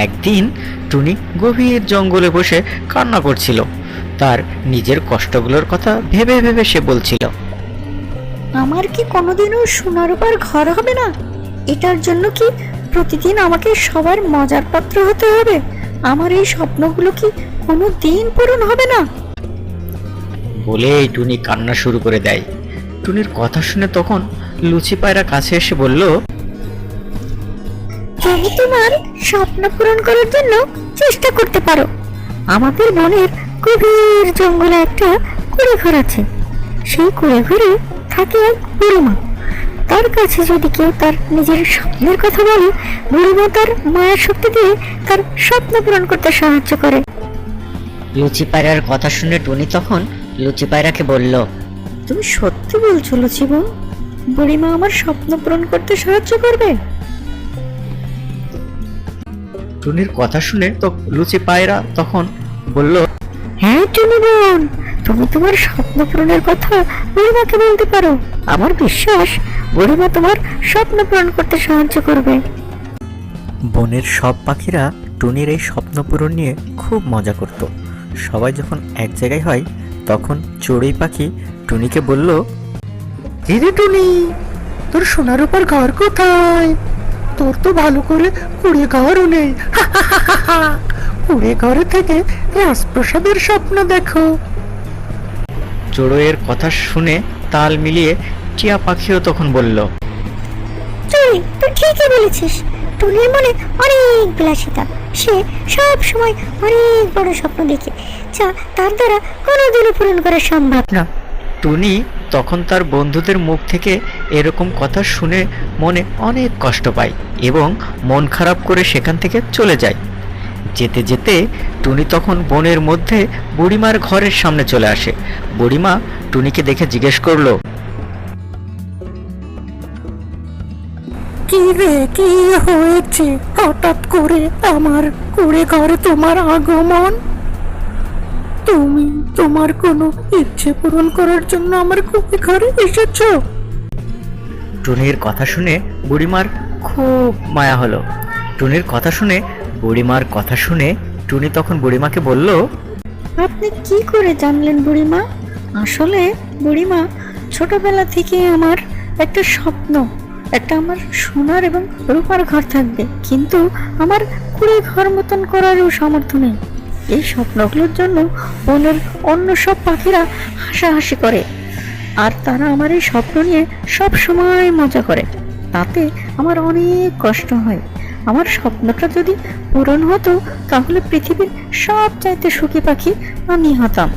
একদিন টুনি গভীর জঙ্গলে বসে কান্না করছিল। তার নিজের কষ্টগুলোর কথা ভেবে ভেবে সে বলছিল, আমার কি কোনোদিনও সোনার উপর ঘর হবে না? এটার জন্য কি প্রতিদিন আমাকে সবার মজার পাত্র হতে হবে? আমার এই স্বপ্নগুলো কি কোনো দিন পূরণ হবে না? বলেই টুনি কান্না শুরু করে দেয়। টুনির কথা শুনে তখন লুচি পায়রা কাছে এসে বলল, তুমি তোমার স্বপ্ন পূরণ করার জন্য চেষ্টা করতে পারো। আমাদের বনের গভীর জঙ্গলে একটা কুড়ে ঘর আছে। সেই কুড়ে ঘরে থাকে এক বুড়িমা। তার কাছে যদি কেউ তার নিজের স্বপ্নের কথা বলে, বুড়িমা তার মায়ের শক্তি দিয়ে তার স্বপ্ন পূরণ করতে সাহায্য করে। লুচি পায়রার কথা শুনে টুনি তখন লুচি পায়রাকে বলল, তুমি সত্যি বলছো লুচি বোন? বুড়িমা আমার স্বপ্ন পূরণ করতে সাহায্য করবে? টুনির কথা শুনে তো লুচি পায়রা তখন বলল, হ্যাঁ টুনি বোন, তুমি তোমার স্বপ্ন পূরণের কথা বুড়িমাকে বলতে পারো। আমার বিশ্বাস বুড়িমা তোমার স্বপ্ন পূরণ করতে সাহায্য করবে। বনের সব পাখিরা টুনির এই স্বপ্ন পূরণ নিয়ে খুব মজা করত। সবাই যখন এক জায়গায় হয় তখন চড়ুই পাখি টুনিকে বলল, কিরে টুনি, তোর সোনার উপর ঘর কোথায়? তোর তো ভালো করে কুড়ে ঘরও নেই। কুড়ে ঘরে থেকে রাজপ্রাসাদের স্বপ্ন দেখো। চড়ুইয়ের কথা শুনে তাল মিলিয়ে টিয়া পাখিও তখন বলল, তুই ঠিকই বলেছিস। টুনির মনে অনেক বিলাসিতা। সে সব সময় অনেক বড় স্বপ্ন দেখে, যা তার দ্বারা কোনোদিনও পূরণ করা সম্ভব না। টুনি তখন তার বন্ধুদের মুখ থেকে এরকম কথা শুনে মনে অনেক কষ্ট পায় এবং মন খারাপ করে সেখান থেকে চলে যায়। যেতে যেতে টুনি তখন বনের মধ্যে বুড়িমার ঘরের সামনে চলে আসে। বুড়িমা টুনিকে দেখে জিজ্ঞেস করলো, কি রে, কি হয়েছে? হঠাৎ করে আমার কুড়ে ঘরে তোমার আগমন? তুমি তোমার কোনো ইচ্ছে পূরণ করার জন্য আমার কুড়ে ঘরে এসেছো? টুনির কথা শুনে বুড়িমার খুব মায়া হলো। টুনির কথা শুনে বুড়িমার কথা শুনে টুনি তখন বুড়িমাকে বলল, আপনি কি করে জানলেন বুড়িমা? আসলে বুড়িমা, ছোটবেলা থেকে আমার একটা স্বপ্ন, একটা আমার সোনার এবং রূপার ঘর থাকবে, কিন্তু আমার কুড়ে ঘর মতন করারও সামর্থ্য নেই। এই স্বপ্নগুলোর জন্য বনের অন্য সব পাখিরা হাসাহাসি করে, আর তারা আমার এই স্বপ্ন নিয়ে সব সময় মজা করে। তাতে আমার অনেক কষ্ট হয়। আমার স্বপ্নটা যদি পূরণ হতো তাহলে পৃথিবীর সব চাইতে সুখী পাখি আমি হতাম।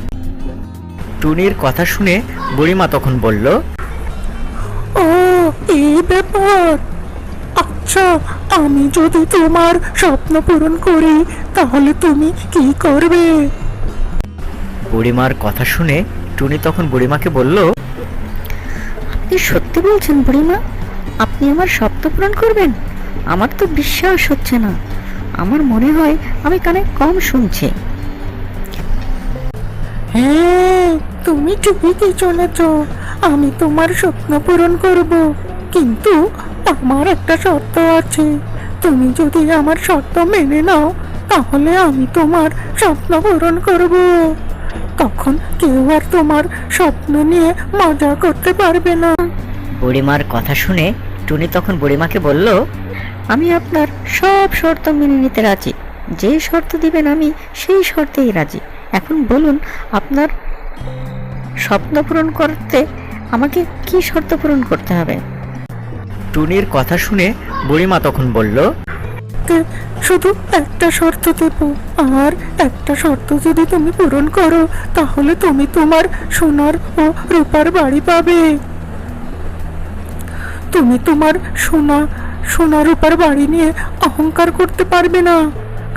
টুনির কথা শুনে বুড়িমা তখন বলল, ও, এই ব্যাপার। আচ্ছা, আমি যদি তোমার স্বপ্ন পূরণ করি তাহলে তুমি কি করবে? বুড়িমার কথা শুনে টুনি তখন বুড়িমাকে বলল, আপনি সত্যি বলছেন বুড়িমা? আপনি আমার স্বপ্ন পূরণ করবেন? আমার তো বিশ্বাস হচ্ছে না। আমার মনে হয় আমি কানে কম শুনছি। হ্যাঁ, তুমি ঠিকই চলেছ। আমি তোমার স্বপ্ন পূরণ করব, কিন্তু আমার একটা শর্ত আছে। তুমি যদি আমার শর্ত মেনে নাও তাহলে আমি তোমার স্বপ্ন পূরণ করব। তখন কেউ আর তোমার স্বপ্ন নিয়ে মজা করতে পারবে না। বুড়িমার কথা শুনে টুনি তখন বুড়িমাকে বলল, আমি আপনার সব শর্ত মেনে নিতে রাজি। যে শর্ত দিবেন আমি সেই শর্তেই রাজি। এখন বলুন, আপনার স্বপ্ন পূরণ করতে আমাকে কি শর্ত পূরণ করতে হবে? টুনির কথা শুনে বুড়িমা তখন বলল, শুধু একটা শর্ত দেব, আর একটা শর্ত যদি তুমি পূরণ করো তাহলে তুমি তোমার সোনার ও রূপার বাড়ি পাবে। তুমি তোমার সোনা রূপার বাড়ি নিয়ে অহংকার করতে পারবে না,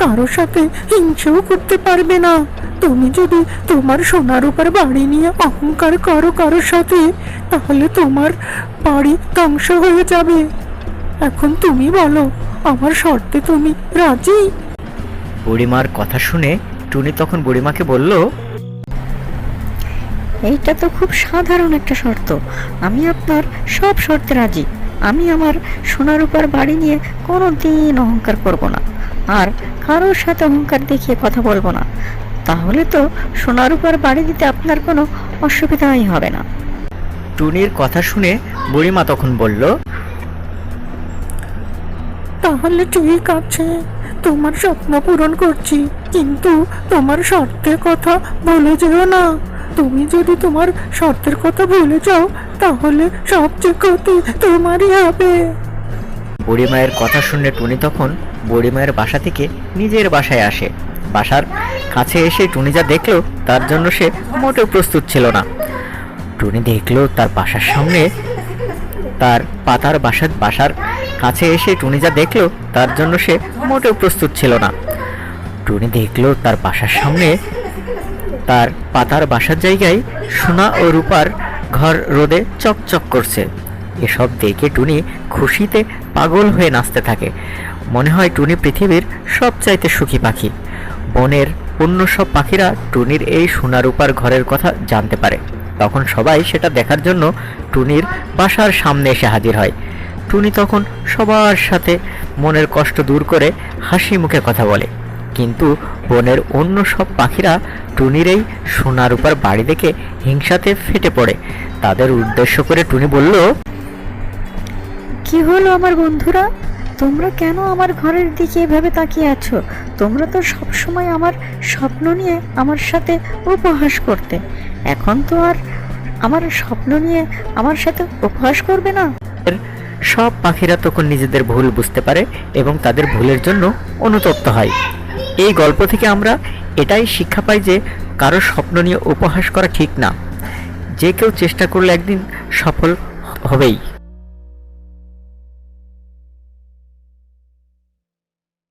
কারোর সাথে হিংসেও করতে পারবে না। তুমি যদি তোমার সোনা রূপার বাড়ি নিয়ে অহংকার করো কারোর সাথে, তাহলে তোমার বাড়ি ধ্বংস হয়ে যাবে। এখন তুমি বলো, আমার শর্তে তুমি রাজি? বুড়িমার কথা শুনে টুনি তখন বুড়িমাকে বলল, এইটা তো খুব সাধারণ একটা শর্ত। আমি আপনার সব শর্তে রাজি। আমি আমার সোনার উপর বাড়ি নিয়ে কোনো দিন অহংকার করব না। আর কারোর সাথে অহংকার দেখিয়ে কথা বলবো না। তাহলে তো সোনার উপর বাড়ি দিতে আপনার কোনো অসুবিধাই হবে না। টুনির কথা শুনে বুড়িমা তখন বলল, তাহলে ঠিক আছে, তোমার স্বপ্ন পূরণ করছি, কিন্তু তোমার শর্তের কথা ভুলে যেও না। তুমি যদি তোমার শর্তের কথা ভুলে যাও তাহলে সবচেয়ে ক্ষতি তোমারই হবে। বুড়িমায়ের কথা শুনে টুনি তখন বুড়িমায়ের বাসা থেকে নিজের বাসায় আসে। বাসার কাছে এসে টুনি যা দেখলো তার জন্য সে মোটেও প্রস্তুত ছিল না। টুনি দেখলো তার বাসার সামনে তার পাতার বাসার কাছে এসে টুনি যা দেখলো তার জন্য সে মোটেও প্রস্তুত ছিল না। টুনি দেখলো তার বাসার সামনে তার পাতার বাসার জায়গায় সোনা ও রূপার ঘর রোদে চকচক করছে। এসব দেখে টুনি খুশিতে পাগল হয়ে নাচতে থাকে। মনে হয় টুনি পৃথিবীর সবচাইতে সুখী পাখি। বনের অন্য সব পাখিরা টুনির এই সোনা রূপার ঘরের কথা জানতে পারে। তখন সবাই সেটা দেখার জন্য টুনির বাসার সামনে এসে হাজির হয়। টুনি তখন সবার সাথে মনের কষ্ট দূর করে হাসি মুখে কথা বলে। কিন্তু বনের অন্য সব পাখিরা টুনির এই সোনা রূপার বাড়ি দেখে হিংসাতে ফেটে পড়ে। তাদের উদ্দেশ্য করে টুনি বলল, কি হলো আমার বন্ধুরা, তোমরা কেন আমার ঘরের দিকে এভাবে তাকিয়ে আছো? তোমরা তো সবসময় আমার স্বপ্ন নিয়ে আমার সাথে উপহাস করতে, এখন তো আর আমার স্বপ্ন নিয়ে আমার সাথে উপহাস করবে না? সব পাখিরা তখন নিজেদের ভুল বুঝতে পারে এবং তাদের ভুলের জন্য অনুতপ্ত হয়। এই গল্প থেকে আমরা এটাই শিক্ষা পাই যে কারো স্বপ্ন নিয়ে উপহাস করা ঠিক না। যে কেউ চেষ্টা করলে একদিন সফল হবেই।